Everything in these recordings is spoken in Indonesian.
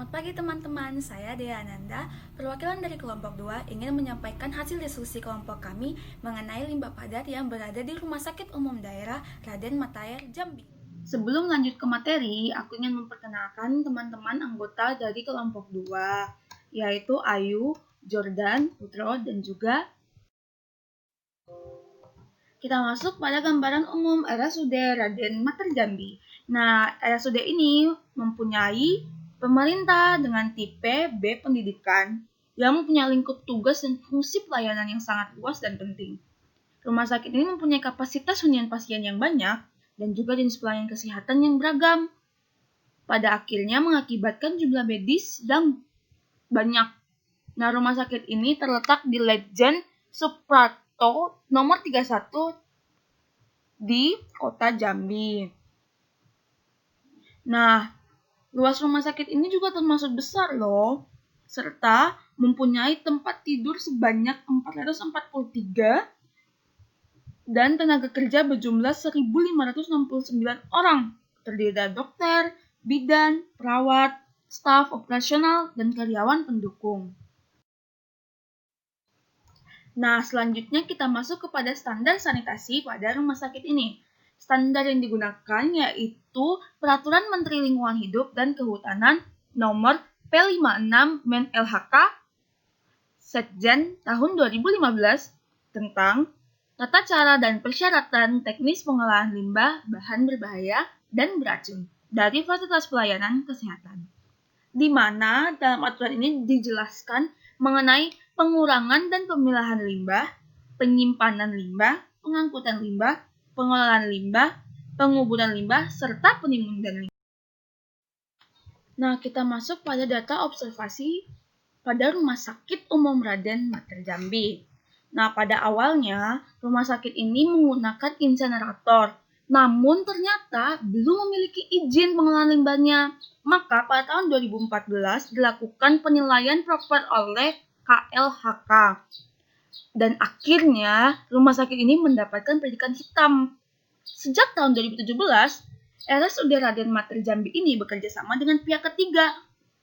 Selamat pagi teman-teman, saya Dea Ananda, perwakilan dari kelompok 2 ingin menyampaikan hasil diskusi kelompok kami mengenai limbah padat yang berada di Rumah Sakit Umum Daerah Raden Matahir, Jambi. Sebelum lanjut ke materi, aku ingin memperkenalkan teman-teman anggota dari kelompok 2, yaitu Ayu, Jordan, Putro, dan juga kita masuk pada gambaran umum RSUD Raden Matahir Jambi. Nah, RSUD ini mempunyai pemerintah dengan tipe B pendidikan yang mempunyai lingkup tugas dan fungsi pelayanan yang sangat luas dan penting. Rumah sakit ini mempunyai kapasitas hunian pasien yang banyak dan juga jenis pelayanan kesehatan yang beragam. Pada akhirnya mengakibatkan jumlah medis yang banyak. Nah, rumah sakit ini terletak di Lejen Suprapto nomor 31 di kota Jambi. Nah, luas rumah sakit ini juga termasuk besar loh, serta mempunyai tempat tidur sebanyak 443 dan tenaga kerja berjumlah 1.569 orang, terdiri dari dokter, bidan, perawat, staf operasional, dan karyawan pendukung. Nah, selanjutnya kita masuk kepada standar sanitasi pada rumah sakit ini. Standar yang digunakan yaitu Peraturan Menteri Lingkungan Hidup dan Kehutanan Nomor P56 Men LHK Setjen tahun 2015 tentang tata cara dan persyaratan teknis pengolahan limbah bahan berbahaya dan beracun dari fasilitas pelayanan kesehatan. Di mana dalam aturan ini dijelaskan mengenai pengurangan dan pemilahan limbah, penyimpanan limbah, pengangkutan limbah, pengolahan limbah, penguburan limbah, serta penimbunan limbah. Nah, kita masuk pada data observasi pada Rumah Sakit Umum Raden Matahir Jambi. Nah, pada awalnya, rumah sakit ini menggunakan insenerator, namun ternyata belum memiliki izin pengolahan limbahnya. Maka pada tahun 2014 dilakukan penilaian proper oleh KLHK. Dan akhirnya rumah sakit ini mendapatkan predikat hitam. Sejak tahun 2017, RSUD Raden Matahir Jambi ini bekerja sama dengan pihak ketiga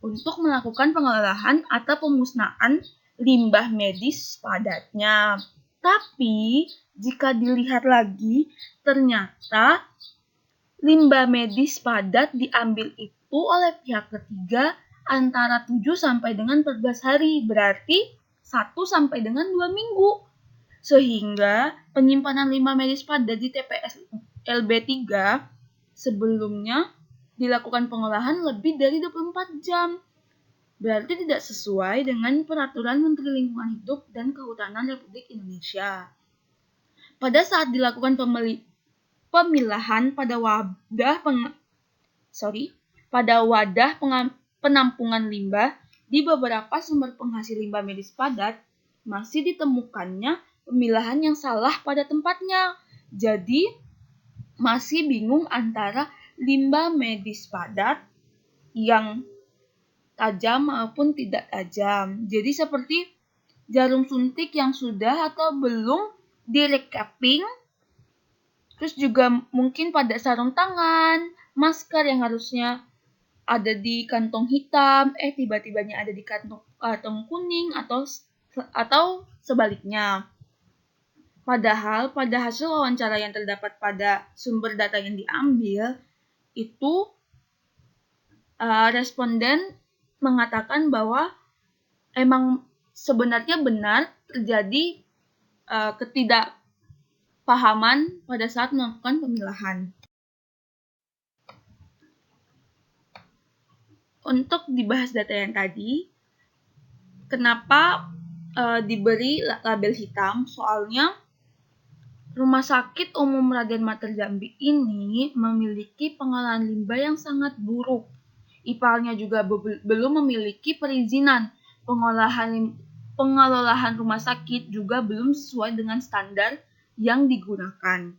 untuk melakukan pengelolaan atau pemusnahan limbah medis padatnya. Tapi jika dilihat lagi, ternyata limbah medis padat diambil itu oleh pihak ketiga antara 7 sampai dengan 14 hari, berarti 1 sampai dengan 2 minggu. Sehingga penyimpanan limbah medis padat di TPS LB3 sebelumnya dilakukan pengolahan lebih dari 24 jam. Berarti tidak sesuai dengan Peraturan Menteri Lingkungan Hidup dan Kehutanan Republik Indonesia. Pada saat dilakukan pemilahan pada wadah penampungan limbah di beberapa sumber penghasil limbah medis padat, masih ditemukannya pemilahan yang salah pada tempatnya. Jadi, masih bingung antara limbah medis padat yang tajam maupun tidak tajam. Jadi seperti jarum suntik yang sudah atau belum direkaping, terus juga mungkin pada sarung tangan, masker yang harusnya ada di kantong hitam, tiba-tibanya ada di kantong kuning atau sebaliknya. Padahal pada hasil wawancara yang terdapat pada sumber data yang diambil, itu responden mengatakan bahwa emang sebenarnya benar terjadi ketidakpahaman pada saat melakukan pemilahan. Untuk dibahas data yang tadi, kenapa diberi label hitam? Soalnya Rumah Sakit Umum Raden Matahir Jambi ini memiliki pengolahan limbah yang sangat buruk. IPAL-nya juga belum memiliki perizinan. Pengelolaan rumah sakit juga belum sesuai dengan standar yang digunakan.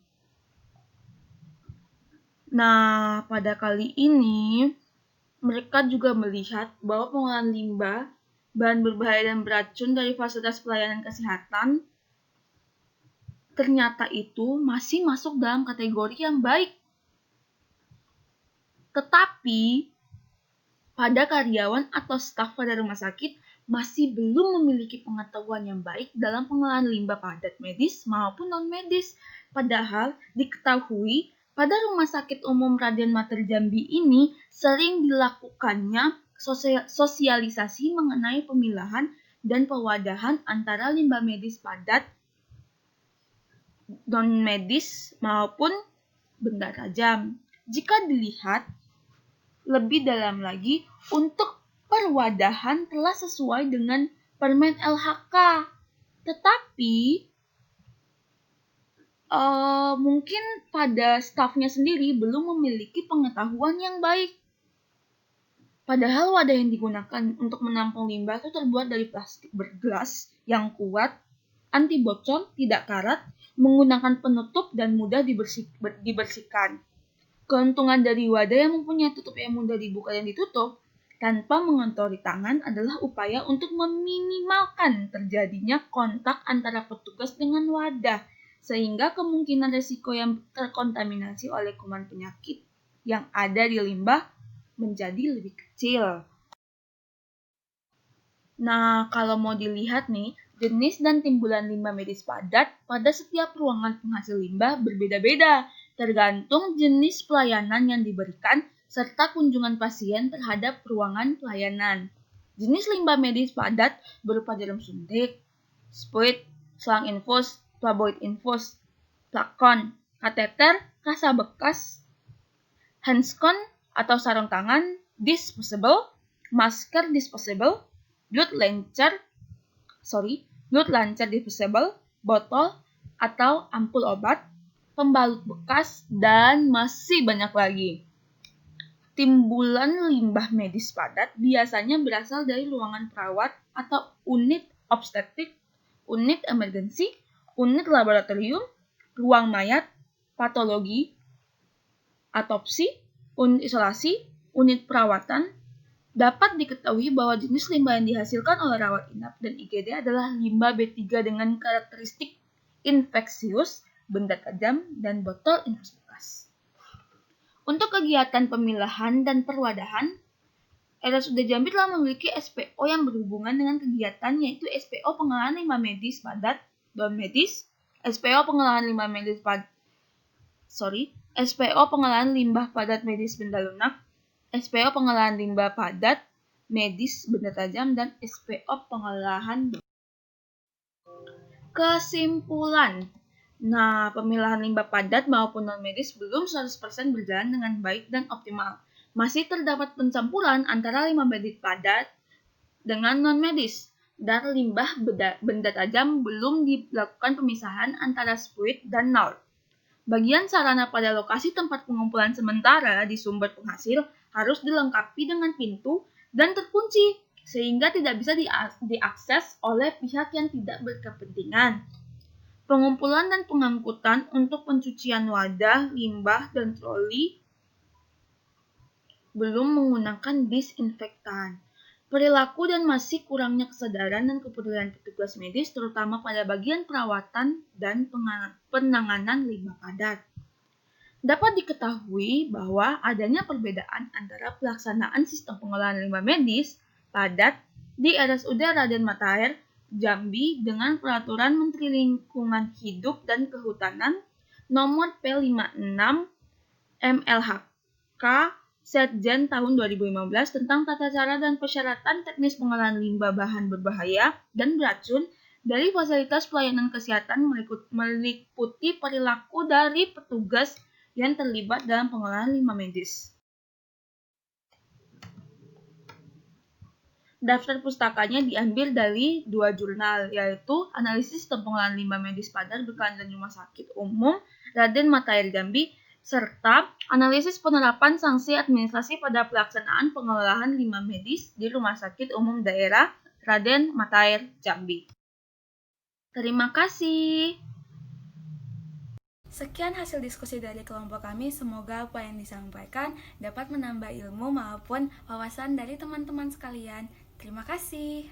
Nah, pada kali ini mereka juga melihat bahwa pengolahan limbah, bahan berbahaya dan beracun dari fasilitas pelayanan kesehatan ternyata itu masih masuk dalam kategori yang baik. Tetapi pada karyawan atau staf pada rumah sakit masih belum memiliki pengetahuan yang baik dalam pengelolaan limbah padat medis maupun non-medis. Padahal diketahui pada Rumah Sakit Umum Raden Mater Jambi ini sering dilakukannya sosialisasi mengenai pemilahan dan pewadahan antara limbah medis padat, non-medis maupun benda tajam. Jika dilihat lebih dalam lagi, untuk perwadahan telah sesuai dengan Permen LHK. Tetapi mungkin pada stafnya sendiri belum memiliki pengetahuan yang baik. Padahal wadah yang digunakan untuk menampung limbah itu terbuat dari plastik bergelas yang kuat, anti bocor, tidak karat, menggunakan penutup dan mudah dibersihkan. Keuntungan dari wadah yang mempunyai tutup yang mudah dibuka dan ditutup tanpa mengotori tangan adalah upaya untuk meminimalkan terjadinya kontak antara petugas dengan wadah, sehingga kemungkinan risiko yang terkontaminasi oleh kuman penyakit yang ada di limbah menjadi lebih kecil. Nah, kalau mau dilihat nih, jenis dan timbulan limbah medis padat pada setiap ruangan penghasil limbah berbeda-beda, tergantung jenis pelayanan yang diberikan serta kunjungan pasien terhadap ruangan pelayanan. Jenis limbah medis padat berupa jarum suntik, spuit, selang infus, flavoid infus, plakon, kateter, kasa bekas, handscon atau sarung tangan, disposable, masker disposable, blood launcher disposable, botol atau ampul obat, pembalut bekas, dan masih banyak lagi. Timbulan limbah medis padat biasanya berasal dari ruangan perawat atau unit obstetrik, unit emergensi, unit laboratorium, ruang mayat, patologi, autopsi, unit isolasi, unit perawatan. Dapat diketahui bahwa jenis limbah yang dihasilkan oleh rawat inap dan IGD adalah limbah B3 dengan karakteristik infeksius, benda tajam, dan botol infus bekas. Untuk kegiatan pemilahan dan perwadahan, RSUD Jambi telah memiliki SPO yang berhubungan dengan kegiatan, yaitu SPO pengelolaan limbah medis padat non-medis, SPO pengelolaan limbah medis SPO pengelolaan limbah padat medis benda lunak, SPO pengelolaan limbah padat medis benda tajam, dan SPO pengolahan. Kesimpulan. Nah, pemilahan limbah padat maupun non-medis belum 100% berjalan dengan baik dan optimal. Masih terdapat pencampuran antara limbah medis padat dengan non-medis. Dan limbah benda tajam belum dilakukan pemisahan antara spuit dan NAL. Bagian sarana pada lokasi tempat pengumpulan sementara di sumber penghasil harus dilengkapi dengan pintu dan terkunci, sehingga tidak bisa diakses oleh pihak yang tidak berkepentingan. Pengumpulan dan pengangkutan untuk pencucian wadah, limbah, dan troli belum menggunakan disinfektan. Perilaku dan masih kurangnya kesadaran dan kepedulian petugas medis terutama pada bagian perawatan dan penanganan limbah padat. Dapat diketahui bahwa adanya perbedaan antara pelaksanaan sistem pengelolaan limbah medis padat di RSUD Raden Matahir Jambi dengan Peraturan Menteri Lingkungan Hidup dan Kehutanan Nomor P56 MLHK Setjen tahun 2015 tentang tata cara dan persyaratan teknis pengolahan limbah bahan berbahaya dan beracun dari fasilitas pelayanan kesehatan meliputi perilaku dari petugas yang terlibat dalam pengolahan limbah medis. Daftar pustakanya diambil dari 2 jurnal, yaitu Analisis Sistem Pengolahan Limbah Medis Padat Berkelanjutan Rumah Sakit Umum Raden Matahir Jambi, serta Analisis Penerapan Sanksi Administrasi pada Pelaksanaan Pengelolaan Limbah Medis di Rumah Sakit Umum Daerah Raden Matahir Jambi. Terima kasih. Sekian hasil diskusi dari kelompok kami, semoga apa yang disampaikan dapat menambah ilmu maupun wawasan dari teman-teman sekalian. Terima kasih.